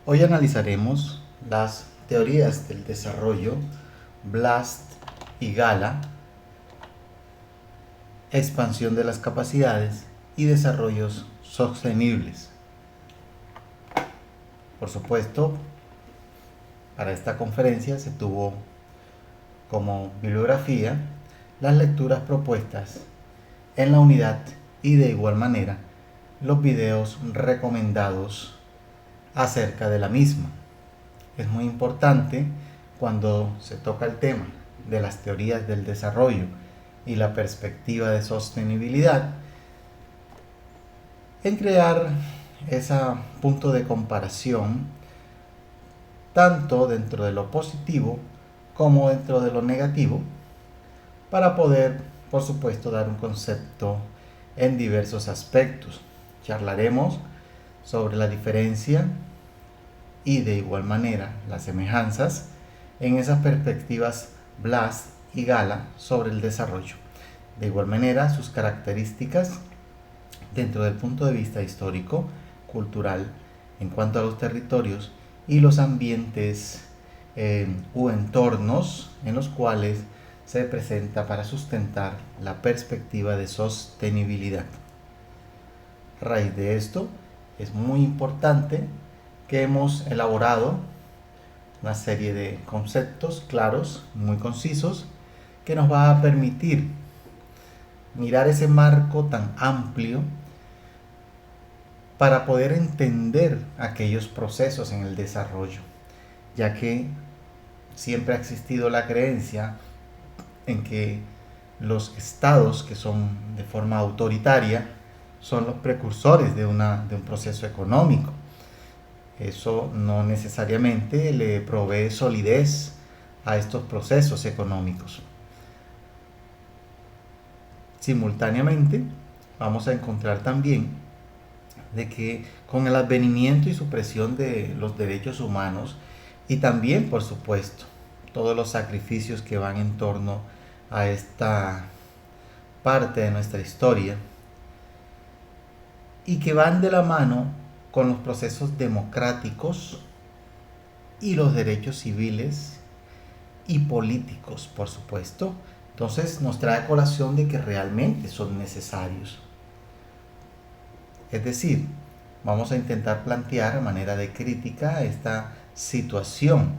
Hoy analizaremos las teorías del desarrollo, Blast y Gala, expansión de las capacidades y desarrollos sostenibles. Por supuesto, para esta conferencia se tuvo como bibliografía las lecturas propuestas en la unidad y de igual manera los videos recomendados acerca de la misma. Es muy importante cuando se toca el tema de las teorías del desarrollo y la perspectiva de sostenibilidad en crear ese punto de comparación tanto dentro de lo positivo como dentro de lo negativo para poder, por supuesto, dar un concepto en diversos aspectos. Charlaremos sobre la diferencia y de igual manera las semejanzas en esas perspectivas Blast y Gala sobre el desarrollo. De igual manera, sus características dentro del punto de vista histórico, cultural, en cuanto a los territorios y los ambientes u entornos en los cuales se presenta para sustentar la perspectiva de sostenibilidad. A raíz de esto, es muy importante que hemos elaborado una serie de conceptos claros, muy concisos, que nos va a permitir mirar ese marco tan amplio para poder entender aquellos procesos en el desarrollo, ya que siempre ha existido la creencia en que los estados que son de forma autoritaria son los precursores de un proceso económico. Eso no necesariamente le provee solidez a estos procesos económicos. Simultáneamente, vamos a encontrar también de que con el advenimiento y supresión de los derechos humanos y también, por supuesto, todos los sacrificios que van en torno a esta parte de nuestra historia y que van de la mano con los procesos democráticos y los derechos civiles y políticos, por supuesto. Entonces nos trae a colación de que realmente son necesarios. Es decir, vamos a intentar plantear a manera de crítica esta situación,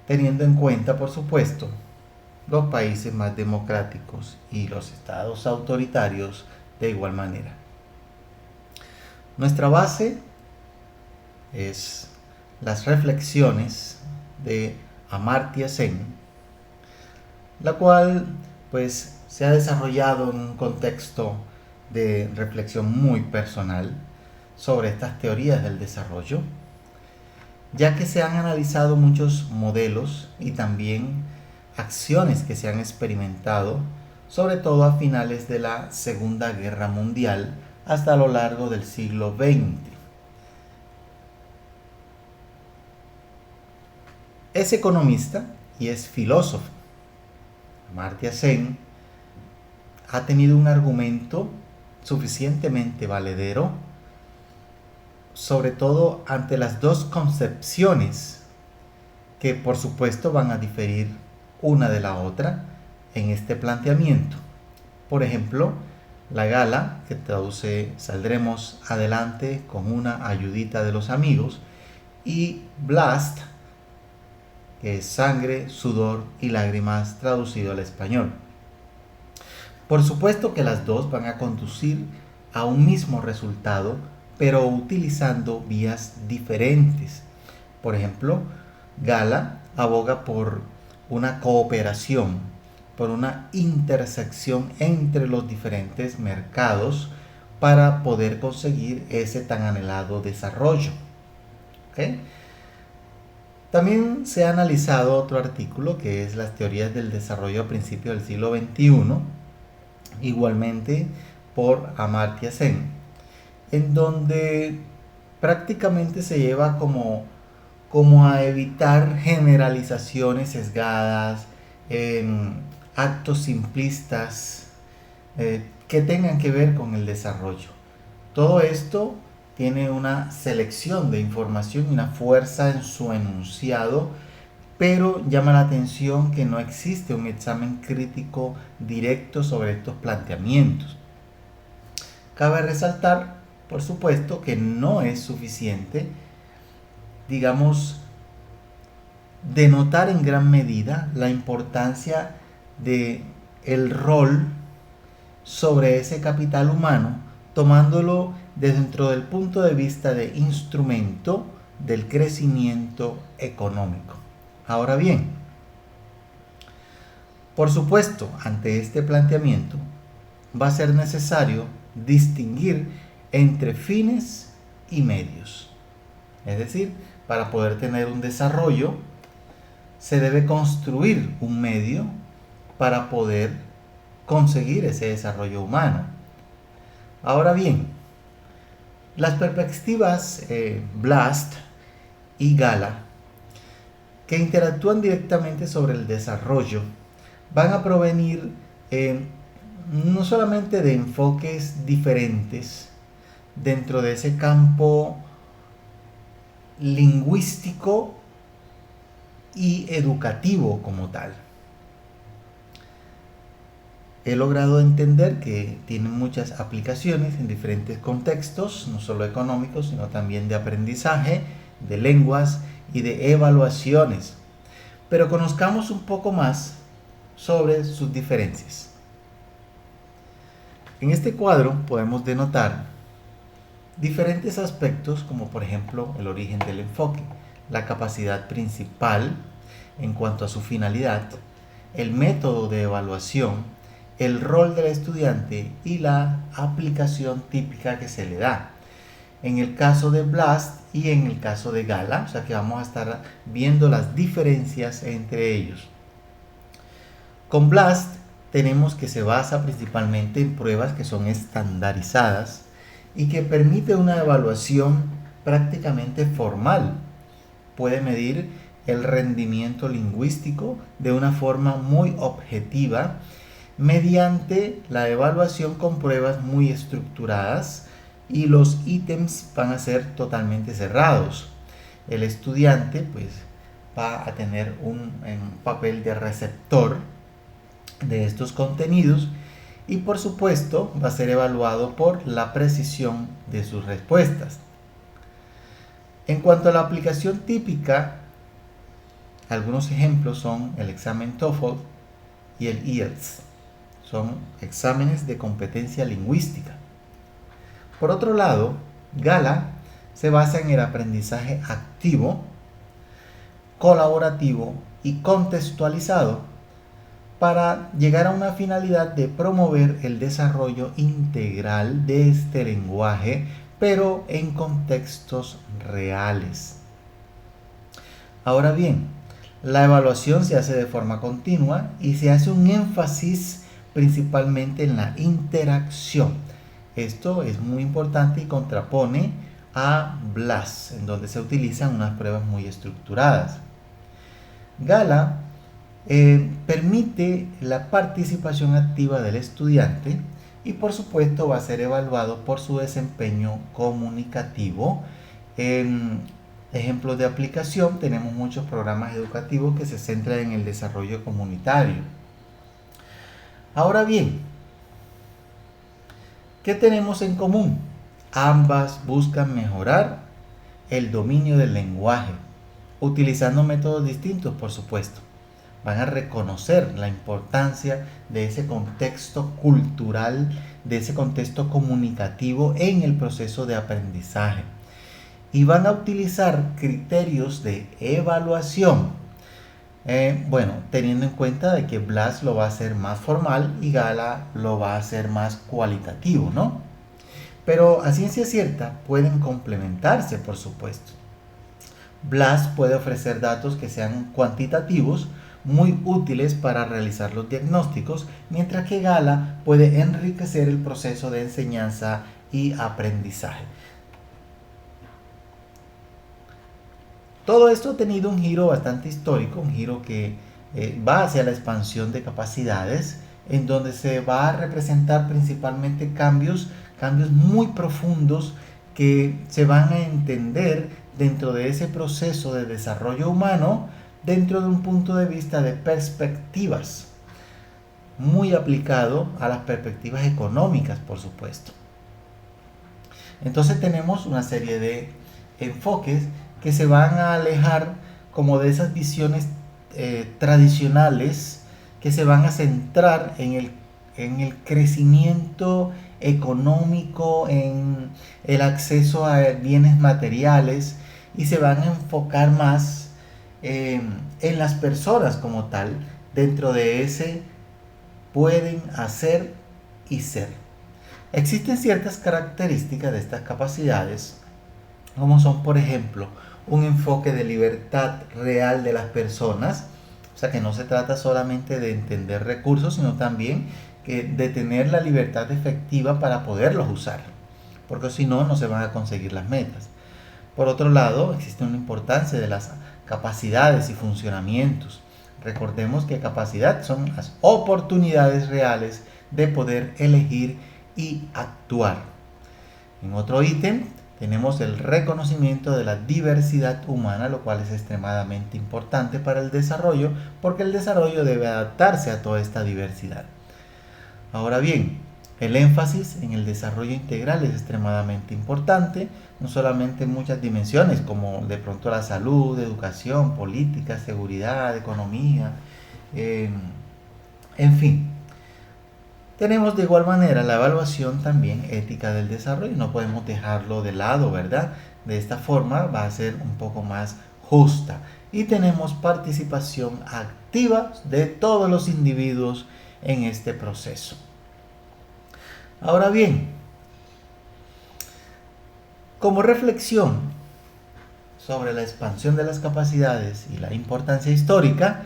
teniendo en cuenta, por supuesto, los países más democráticos y los estados autoritarios de igual manera. Nuestra base es las reflexiones de Amartya Sen, la cual pues se ha desarrollado en un contexto de reflexión muy personal sobre estas teorías del desarrollo, ya que se han analizado muchos modelos y también acciones que se han experimentado, sobre todo a finales de la Segunda Guerra Mundial hasta lo largo del siglo XX. Es economista y es filósofo. Amartya Sen ha tenido un argumento suficientemente valedero, sobre todo ante las dos concepciones que por supuesto van a diferir una de la otra en este planteamiento. Por ejemplo, la Gala, que traduce saldremos adelante con una ayudita de los amigos, y Blast, que es sangre, sudor y lágrimas traducido al español. Por supuesto que las dos van a conducir a un mismo resultado, pero utilizando vías diferentes. Por ejemplo, Gala aboga por una cooperación, por una intersección entre los diferentes mercados para poder conseguir ese tan anhelado desarrollo. ¿Okay? También se ha analizado otro artículo que es las teorías del desarrollo a principios del siglo XXI, igualmente por Amartya Sen, en donde prácticamente se lleva como a evitar generalizaciones sesgadas, actos simplistas que tengan que ver con el desarrollo. Todo esto tiene una selección de información y una fuerza en su enunciado, pero llama la atención que no existe un examen crítico directo sobre estos planteamientos. Cabe resaltar, por supuesto, que no es suficiente, digamos, denotar en gran medida la importancia de el rol sobre ese capital humano, tomándolo dentro del punto de vista de instrumento del crecimiento económico. Ahora bien, por supuesto, ante este planteamiento va a ser necesario distinguir entre fines y medios. Es decir, para poder tener un desarrollo, se debe construir un medio para poder conseguir ese desarrollo humano. Ahora bien, las perspectivas Blast y Gala, que interactúan directamente sobre el desarrollo, van a provenir no solamente de enfoques diferentes dentro de ese campo lingüístico y educativo como tal. He logrado entender que tienen muchas aplicaciones en diferentes contextos, no solo económicos, sino también de aprendizaje, de lenguas y de evaluaciones. Pero conozcamos un poco más sobre sus diferencias. En este cuadro podemos denotar diferentes aspectos, como por ejemplo el origen del enfoque, la capacidad principal en cuanto a su finalidad, el método de evaluación, el rol del estudiante y la aplicación típica que se le da. En el caso de Blast y en el caso de Gala, o sea que vamos a estar viendo las diferencias entre ellos. Con Blast tenemos que se basa principalmente en pruebas que son estandarizadas y que permite una evaluación prácticamente formal. Puede medir el rendimiento lingüístico de una forma muy objetiva mediante la evaluación con pruebas muy estructuradas, y los ítems van a ser totalmente cerrados. El estudiante pues va a tener un papel de receptor de estos contenidos y por supuesto va a ser evaluado por la precisión de sus respuestas. En cuanto a la aplicación típica, algunos ejemplos son el examen TOEFL y el IELTS. Son exámenes de competencia lingüística. Por otro lado, Gala se basa en el aprendizaje activo, colaborativo y contextualizado para llegar a una finalidad de promover el desarrollo integral de este lenguaje, pero en contextos reales. Ahora bien, la evaluación se hace de forma continua y se hace un énfasis principalmente en la interacción. Esto es muy importante y contrapone a Blast, en donde se utilizan unas pruebas muy estructuradas. Gala permite la participación activa del estudiante y por supuesto va a ser evaluado por su desempeño comunicativo. En ejemplos de aplicación tenemos muchos programas educativos que se centran en el desarrollo comunitario. Ahora bien, ¿qué tenemos en común? Ambas buscan mejorar el dominio del lenguaje, utilizando métodos distintos, por supuesto. Van a reconocer la importancia de ese contexto cultural, de ese contexto comunicativo en el proceso de aprendizaje. Y van a utilizar criterios de evaluación. Teniendo en cuenta de que Blast lo va a hacer más formal y Gala lo va a hacer más cualitativo, ¿no? Pero a ciencia cierta pueden complementarse, por supuesto. Blast puede ofrecer datos que sean cuantitativos, muy útiles para realizar los diagnósticos, mientras que Gala puede enriquecer el proceso de enseñanza y aprendizaje. Todo esto ha tenido un giro bastante histórico, un giro que va hacia la expansión de capacidades, en donde se va a representar principalmente cambios muy profundos que se van a entender dentro de ese proceso de desarrollo humano dentro de un punto de vista de perspectivas, muy aplicado a las perspectivas económicas, por supuesto. Entonces tenemos una serie de enfoques que se van a alejar como de esas visiones tradicionales, que se van a centrar en el crecimiento económico, en el acceso a bienes materiales, y se van a enfocar más en las personas como tal, dentro de ese pueden hacer y ser. Existen ciertas características de estas capacidades, como son, por ejemplo, un enfoque de libertad real de las personas, o sea que no se trata solamente de entender recursos, sino también de tener la libertad efectiva para poderlos usar, porque si no, no se van a conseguir las metas. Por otro lado, existe una importancia de las capacidades y funcionamientos. Recordemos que capacidad son las oportunidades reales de poder elegir y actuar. En otro ítem tenemos el reconocimiento de la diversidad humana, lo cual es extremadamente importante para el desarrollo, porque el desarrollo debe adaptarse a toda esta diversidad. Ahora bien, el énfasis en el desarrollo integral es extremadamente importante, no solamente en muchas dimensiones, como de pronto la salud, educación, política, seguridad, economía, en fin. Tenemos de igual manera la evaluación también ética del desarrollo, no podemos dejarlo de lado, ¿verdad? De esta forma va a ser un poco más justa. Y tenemos participación activa de todos los individuos en este proceso. Ahora bien, como reflexión sobre la expansión de las capacidades y la importancia histórica,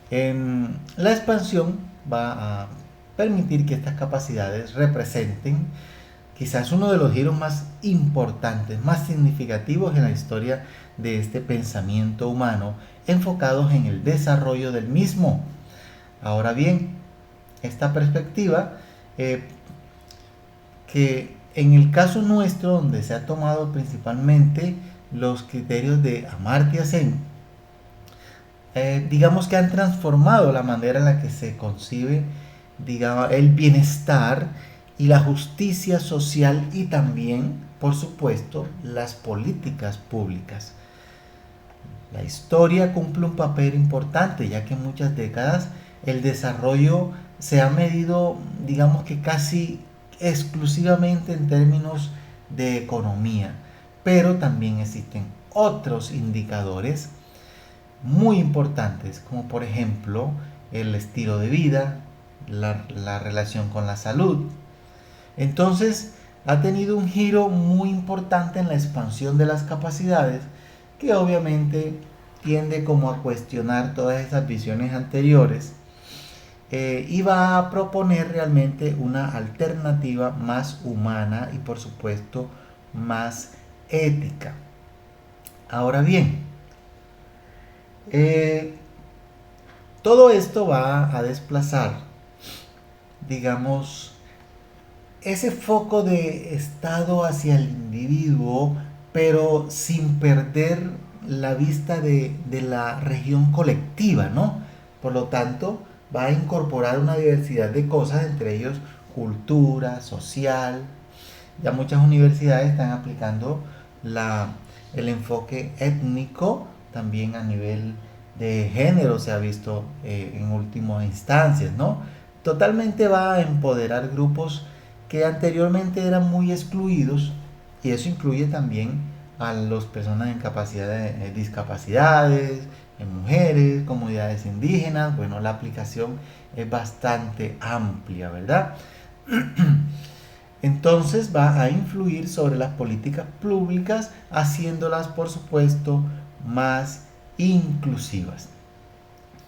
la expansión va a permitir que estas capacidades representen quizás uno de los giros más importantes, más significativos en la historia de este pensamiento humano, enfocados en el desarrollo del mismo. Ahora bien, esta perspectiva, que en el caso nuestro, donde se ha tomado principalmente los criterios de Amartya Sen, digamos que han transformado la manera en la que se concibe, digamos, el bienestar y la justicia social, y también, por supuesto, las políticas públicas. La historia cumple un papel importante, ya que en muchas décadas el desarrollo se ha medido, digamos que casi exclusivamente en términos de economía, pero también existen otros indicadores muy importantes, como por ejemplo el estilo de vida, la relación con la salud. Entonces ha tenido un giro muy importante en la expansión de las capacidades, que obviamente tiende como a cuestionar todas esas visiones anteriores, y va a proponer realmente una alternativa más humana y por supuesto más ética. Ahora bien, todo esto va a desplazar, digamos, ese foco de estado hacia el individuo, pero sin perder la vista de la región colectiva, ¿no? Por lo tanto, va a incorporar una diversidad de cosas, entre ellos cultura, social. Ya muchas universidades están aplicando el enfoque étnico, también a nivel de género se ha visto en últimas instancias, ¿no? Totalmente va a empoderar grupos que anteriormente eran muy excluidos, y eso incluye también a las personas en discapacidades, en mujeres, comunidades indígenas. Bueno, la aplicación es bastante amplia, ¿verdad? Entonces va a influir sobre las políticas públicas, haciéndolas, por supuesto, más inclusivas.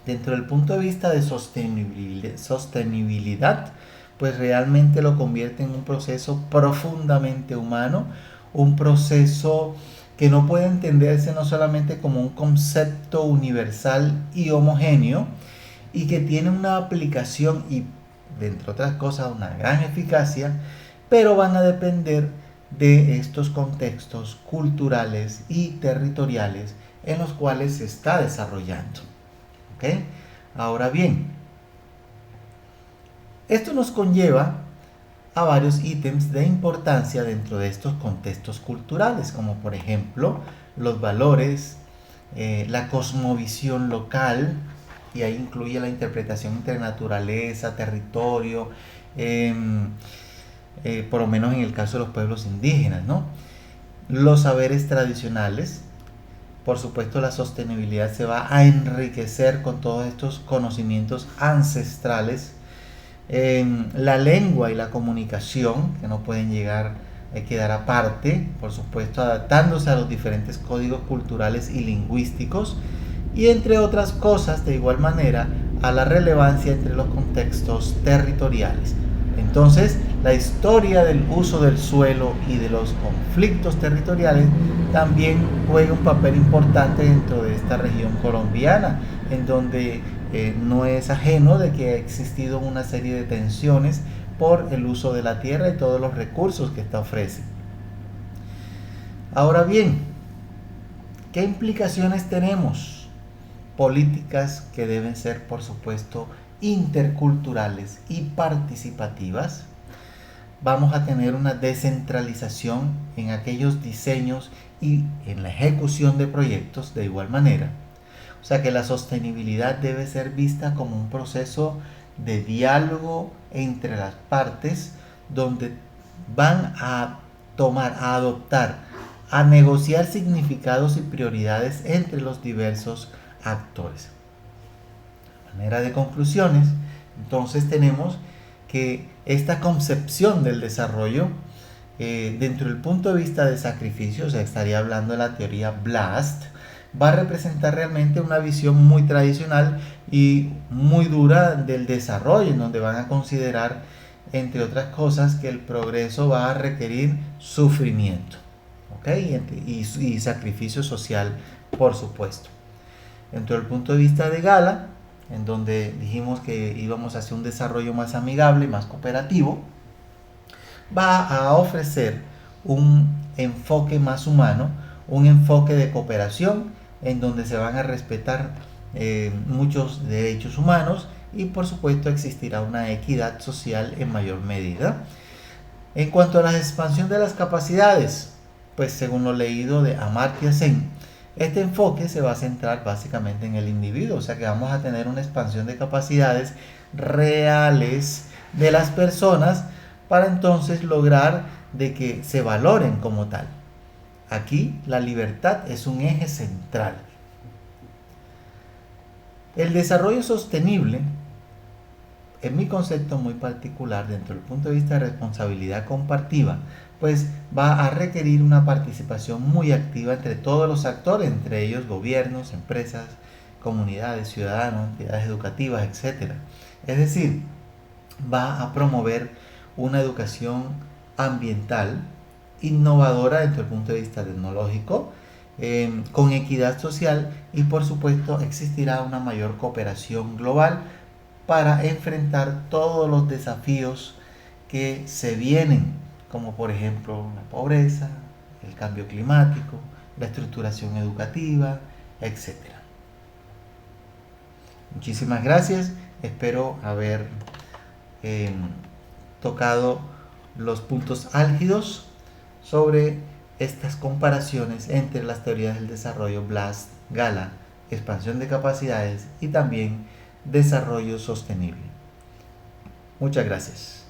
Dentro del punto de vista de sostenibilidad, pues realmente lo convierte en un proceso profundamente humano, un proceso que no puede entenderse no solamente como un concepto universal y homogéneo, y que tiene una aplicación y, entre otras cosas, una gran eficacia, pero van a depender de estos contextos culturales y territoriales en los cuales se está desarrollando. ¿Ok? Ahora bien, esto nos conlleva a varios ítems de importancia dentro de estos contextos culturales, como por ejemplo los valores, la cosmovisión local, y ahí incluye la interpretación entre naturaleza, territorio, por lo menos en el caso de los pueblos indígenas, ¿no? Los saberes tradicionales, por supuesto la sostenibilidad se va a enriquecer con todos estos conocimientos ancestrales, la lengua y la comunicación, que no pueden llegar a quedar aparte, por supuesto adaptándose a los diferentes códigos culturales y lingüísticos, y entre otras cosas, de igual manera, a la relevancia entre los contextos territoriales. Entonces, la historia del uso del suelo y de los conflictos territoriales también juega un papel importante dentro de esta región colombiana, en donde no es ajeno de que ha existido una serie de tensiones por el uso de la tierra y todos los recursos que ésta ofrece. Ahora bien, ¿qué implicaciones tenemos? Políticas que deben ser, por supuesto, interculturales y participativas. Vamos a tener una descentralización en aquellos diseños y en la ejecución de proyectos de igual manera. O sea que la sostenibilidad debe ser vista como un proceso de diálogo entre las partes, donde van a tomar, a adoptar, a negociar significados y prioridades entre los diversos actores. De manera de conclusiones, entonces tenemos que esta concepción del desarrollo, dentro del punto de vista de sacrificio, o sea, estaría hablando de la teoría Blast, va a representar realmente una visión muy tradicional y muy dura del desarrollo, en donde van a considerar, entre otras cosas, que el progreso va a requerir sufrimiento, ¿okay? y sacrificio social, por supuesto. Dentro del punto de vista de Gala, en donde dijimos que íbamos hacia un desarrollo más amigable, más cooperativo, va a ofrecer un enfoque más humano, un enfoque de cooperación, en donde se van a respetar muchos derechos humanos y por supuesto existirá una equidad social en mayor medida. En cuanto a la expansión de las capacidades, pues según lo leído de Amartya Sen, este enfoque se va a centrar básicamente en el individuo, o sea que vamos a tener una expansión de capacidades reales de las personas para entonces lograr de que se valoren como tal. Aquí la libertad es un eje central. El desarrollo sostenible, en mi concepto muy particular, dentro del punto de vista de responsabilidad compartida, pues va a requerir una participación muy activa entre todos los actores, entre ellos gobiernos, empresas, comunidades, ciudadanos, entidades educativas, etc. Es decir, va a promover una educación ambiental innovadora desde el punto de vista tecnológico, con equidad social y por supuesto existirá una mayor cooperación global para enfrentar todos los desafíos que se vienen, como por ejemplo la pobreza, el cambio climático, la estructuración educativa, etc. Muchísimas gracias, espero haber tocado los puntos álgidos sobre estas comparaciones entre las teorías del desarrollo Blast, Gala, expansión de capacidades y también desarrollo sostenible. Muchas gracias.